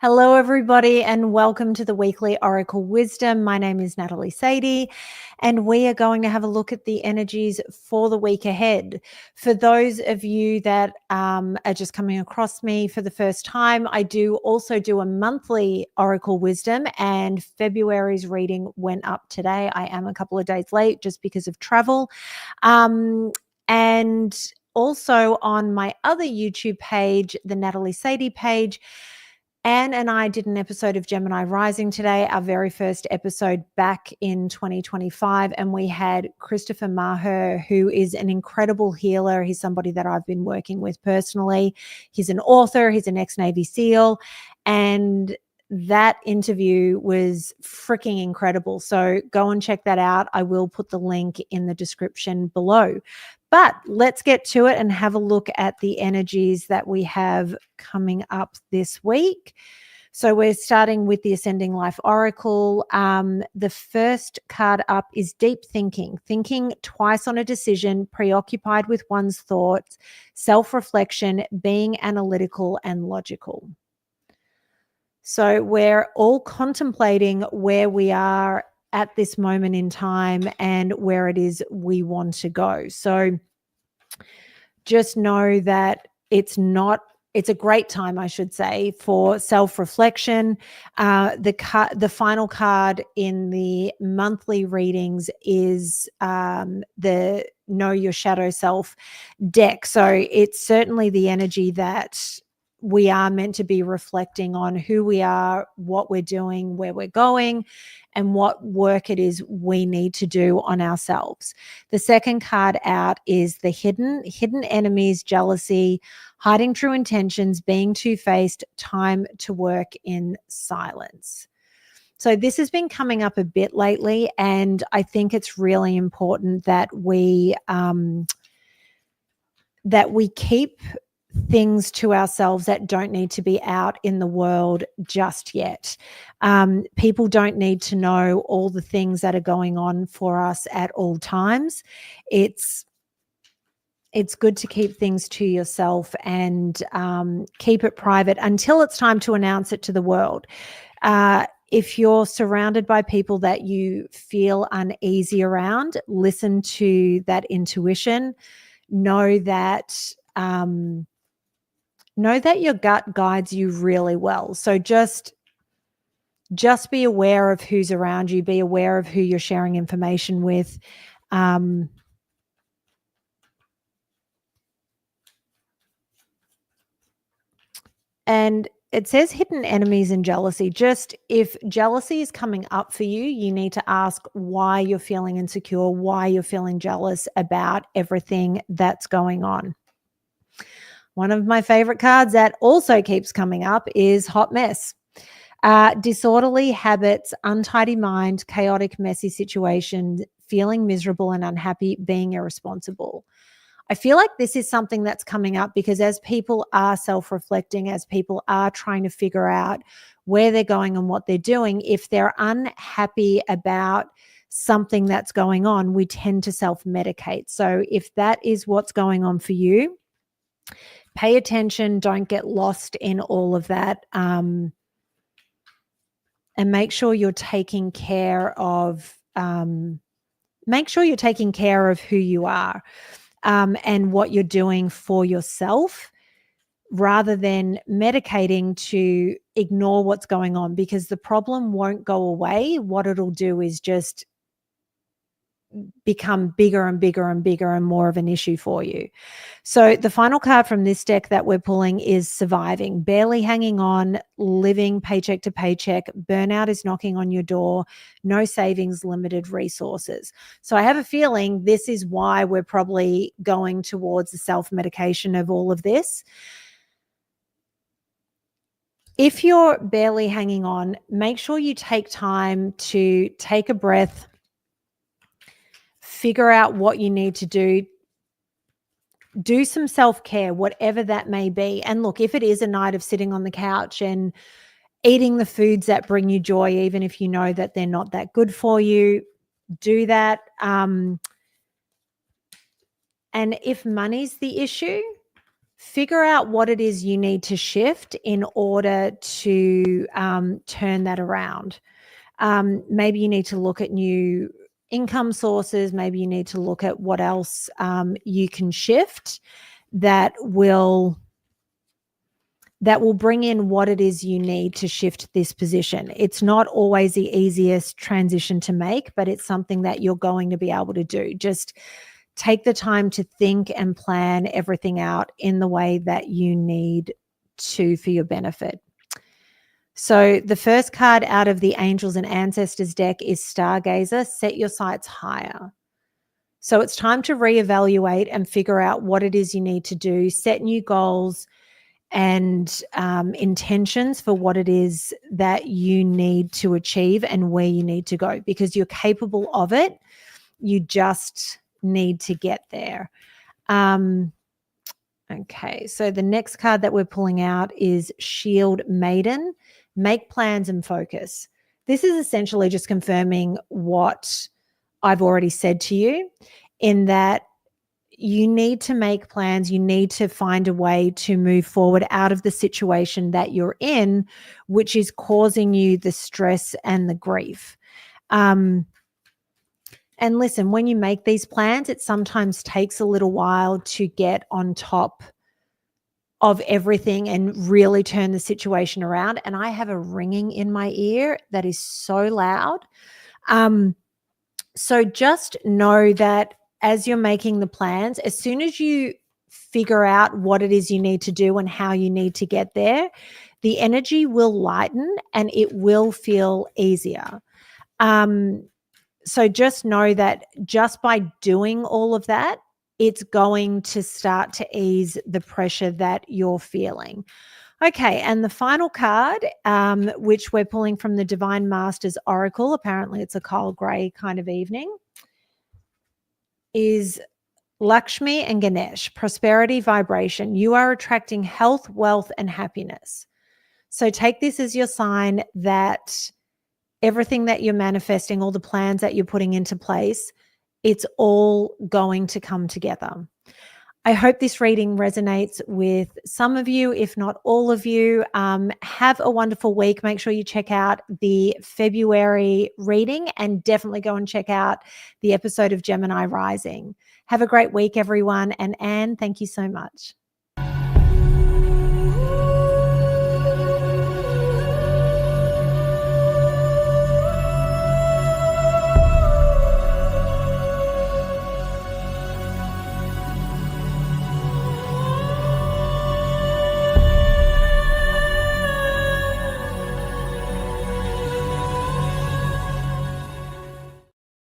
Hello, everybody, and welcome to the weekly Oracle Wisdom. My name is Natalie Sadie, and we are going to have a look at the energies for the week ahead. For those of you that are just coming across me for the first time, I do also do a monthly Oracle Wisdom, and February's reading went up today. I am a couple of days late just because of travel. And also on my other YouTube page, the Natalie Sadie page, Anne and I did an episode of Gemini Rising today, our very first episode back in 2025. And we had Christopher Maher, who is an incredible healer. He's somebody that I've been working with personally. He's an author. He's an ex-Navy SEAL. And that interview was freaking incredible. So go and check that out. I will put the link in the description below. But let's get to it and have a look at the energies that we have coming up this week. So we're starting with the Ascending Life Oracle. The first card up is Deep Thinking, thinking twice on a decision, preoccupied with one's thoughts, self-reflection, being analytical and logical. So we're all contemplating where we are at this moment in time and where it is we want to go. So just know that it's a great time, I should say, for self-reflection. The final card in the monthly readings is the Know Your Shadow Self deck. So it's certainly the energy that we are meant to be reflecting on who we are, what we're doing, where we're going, and what work it is we need to do on ourselves. The second card out is the hidden enemies, jealousy, hiding true intentions, being two-faced, time to work in silence. So this has been coming up a bit lately, and I think it's really important that we keep things to ourselves that don't need to be out in the world just yet. People don't need to know all the things that are going on for us at all times. It's good to keep things to yourself and keep it private until it's time to announce it to the world. If you're surrounded by people that you feel uneasy around, listen to that intuition. Know that your gut guides you really well. So just be aware of who's around you. Be aware of who you're sharing information with. And it says hidden enemies and jealousy. Just if jealousy is coming up for you, you need to ask why you're feeling insecure, why you're feeling jealous about everything that's going on. One of my favorite cards that also keeps coming up is Hot Mess. Disorderly habits, untidy mind, chaotic, messy situations, feeling miserable and unhappy, being irresponsible. I feel like this is something that's coming up because as people are self-reflecting, as people are trying to figure out where they're going and what they're doing, if they're unhappy about something that's going on, we tend to self-medicate. So if that is what's going on for you, pay attention, don't get lost in all of that, and make sure you're taking care of who you are, and what you're doing for yourself, rather than medicating to ignore what's going on, because the problem won't go away. What it'll do is just become bigger and bigger and bigger and more of an issue for you. So the final card from this deck that we're pulling is surviving, barely hanging on, living paycheck to paycheck, burnout is knocking on your door, no savings, limited resources. So I have a feeling this is why we're probably going towards the self-medication of all of this. If you're barely hanging on, make sure you take time to take a breath, figure out what you need to do some self-care, whatever that may be. And look, if it is a night of sitting on the couch and eating the foods that bring you joy, even if you know that they're not that good for you, do that. And if money's the issue, figure out what it is you need to shift in order to turn that around. Maybe you need to look at new income sources. Maybe you need to look at what else you can shift that will bring in what it is you need to shift this position. It's not always the easiest transition to make, but it's something that you're going to be able to do. Just take the time to think and plan everything out in the way that you need to for your benefit. So the first card out of the Angels and Ancestors deck is Stargazer. Set your sights higher. So it's time to reevaluate and figure out what it is you need to do, set new goals and intentions for what it is that you need to achieve and where you need to go, because you're capable of it. You just need to get there. Okay, so the next card that we're pulling out is Shield Maiden. Make plans and focus. This is essentially just confirming what I've already said to you, in that you need to make plans. You need to find a way to move forward out of the situation that you're in, which is causing you the stress and the grief. And listen, when you make these plans, it sometimes takes a little while to get on top of everything and really turn the situation around. And I have a ringing in my ear that is so loud. So just know that as you're making the plans, as soon as you figure out what it is you need to do and how you need to get there, the energy will lighten and it will feel easier. So just know that just by doing all of that, it's going to start to ease the pressure that you're feeling. Okay, and the final card, which we're pulling from the Divine Masters Oracle, apparently it's a Kyle Gray kind of evening, is Lakshmi and Ganesh, prosperity vibration. You are attracting health, wealth, and happiness. So take this as your sign that everything that you're manifesting, all the plans that you're putting into place, it's all going to come together. I hope this reading resonates with some of you, if not all of you. Have a wonderful week. Make sure you check out the February reading and definitely go and check out the episode of Gemini Rising. Have a great week, everyone. And Anne, thank you so much.